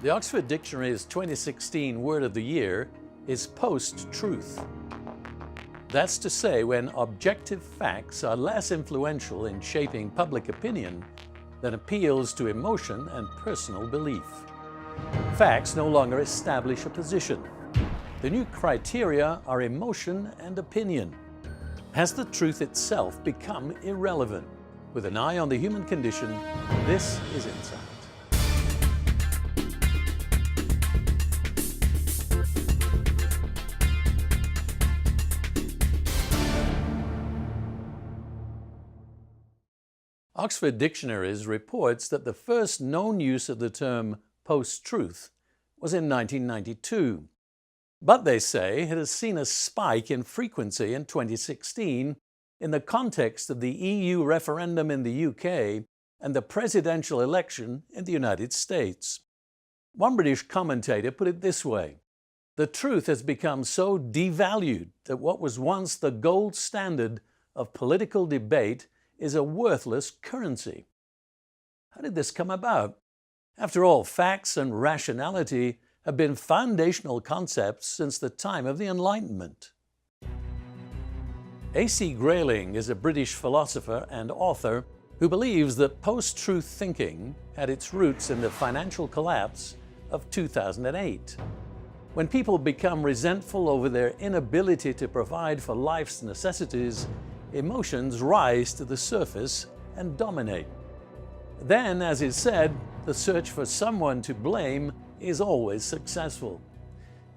The Oxford Dictionary's 2016 word of the year is post-truth. That's to say, when objective facts are less influential in shaping public opinion than appeals to emotion and personal belief. Facts no longer establish a position. The new criteria are emotion and opinion. Has the truth itself become irrelevant? With an eye on the human condition, this is Insight. Oxford Dictionaries reports that the first known use of the term post-truth was in 1992. But they say it has seen a spike in frequency in 2016 in the context of the EU referendum in the UK and the presidential election in the United States. One British commentator put it this way: "The truth has become so devalued that what was once the gold standard of political debate is a worthless currency." How did this come about? After all, facts and rationality have been foundational concepts since the time of the Enlightenment. A.C. Grayling is a British philosopher and author who believes that post-truth thinking had its roots in the financial collapse of 2008. When people become resentful over their inability to provide for life's necessities, emotions rise to the surface and dominate. Then, as is said, the search for someone to blame is always successful.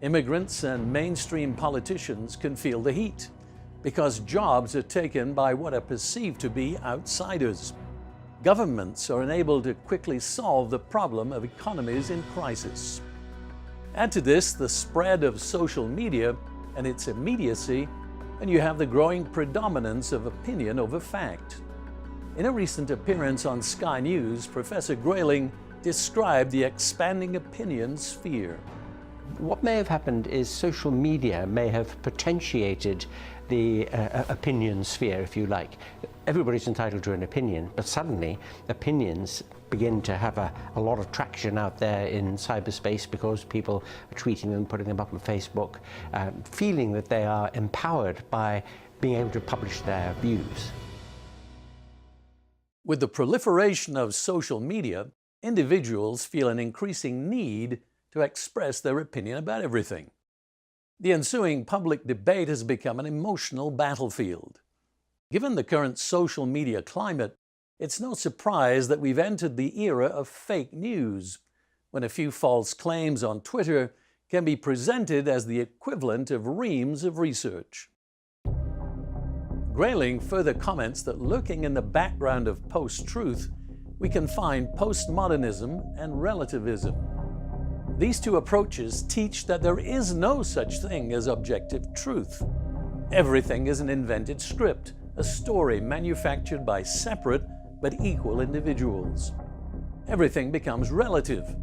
Immigrants and mainstream politicians can feel the heat because jobs are taken by what are perceived to be outsiders. Governments are unable to quickly solve the problem of economies in crisis. Add to this the spread of social media and its immediacy, and you have the growing predominance of opinion over fact. In a recent appearance on Sky News, Professor Grayling described the expanding opinion sphere. What may have happened is social media may have potentiated the opinion sphere, if you like. Everybody's entitled to an opinion, but suddenly opinions begin to have a lot of traction out there in cyberspace because people are tweeting them, putting them up on Facebook, feeling that they are empowered by being able to publish their views. With the proliferation of social media, individuals feel an increasing need to express their opinion about everything. The ensuing public debate has become an emotional battlefield. Given the current social media climate, it's no surprise that we've entered the era of fake news, when a few false claims on Twitter can be presented as the equivalent of reams of research. Grayling further comments that lurking in the background of post-truth, we can find postmodernism and relativism. These two approaches teach that there is no such thing as objective truth. Everything is an invented script, a story manufactured by separate but equal individuals. Everything becomes relative.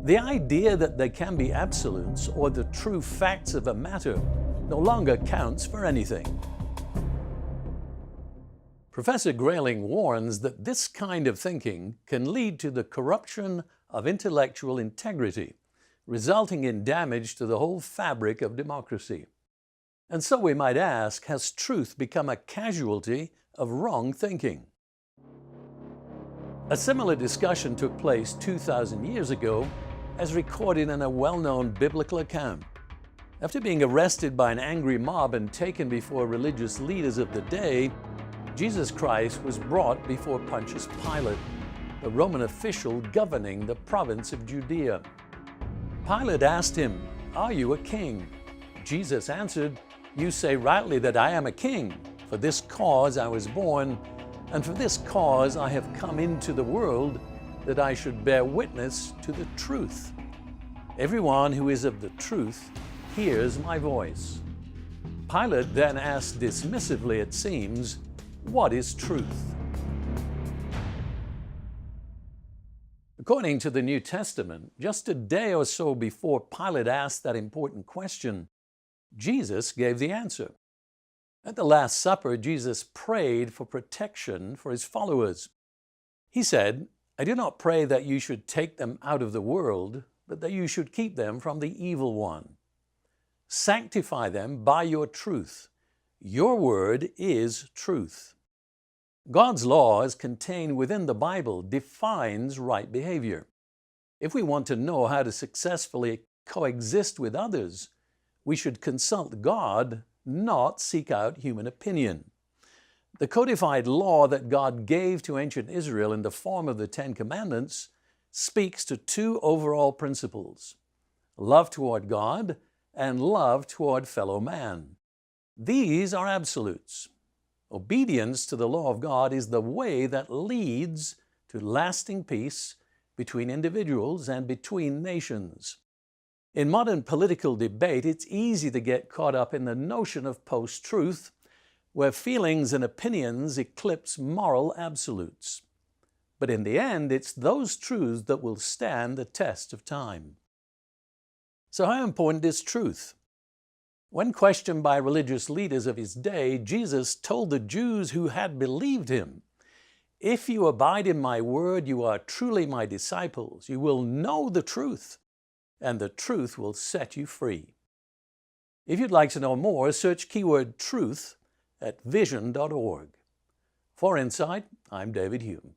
The idea that there can be absolutes or the true facts of a matter no longer counts for anything. Professor Grayling warns that this kind of thinking can lead to the corruption of intellectual integrity, resulting in damage to the whole fabric of democracy. And so we might ask, has truth become a casualty of wrong thinking? A similar discussion took place 2,000 years ago, as recorded in a well-known biblical account. After being arrested by an angry mob and taken before religious leaders of the day, Jesus Christ was brought before Pontius Pilate, the Roman official governing the province of Judea. Pilate asked him, "Are you a king?" Jesus answered, "You say rightly that I am a king. For this cause I was born, and for this cause I have come into the world, that I should bear witness to the truth. Everyone who is of the truth hears my voice." Pilate then asked dismissively, it seems, "What is truth?" According to the New Testament, just a day or so before Pilate asked that important question, Jesus gave the answer. At the Last Supper, Jesus prayed for protection for his followers. He said, "I do not pray that you should take them out of the world, but that you should keep them from the evil one. Sanctify them by your truth. Your word is truth. God's law, as contained within the Bible, defines right behavior. If we want to know how to successfully coexist with others, we should consult God, not seek out human opinion. The codified law that God gave to ancient Israel in the form of the Ten Commandments speaks to two overall principles: love toward God and love toward fellow man. These are absolutes. Obedience to the law of God is the way that leads to lasting peace between individuals and between nations. In modern political debate, it's easy to get caught up in the notion of post-truth, where feelings and opinions eclipse moral absolutes. But in the end, it's those truths that will stand the test of time. So how important is truth? When questioned by religious leaders of his day, Jesus told the Jews who had believed him, "If you abide in my word, you are truly my disciples. You will know the truth, and the truth will set you free." If you'd like to know more, search keyword truth at vision.org. For Insight, I'm David Hulme.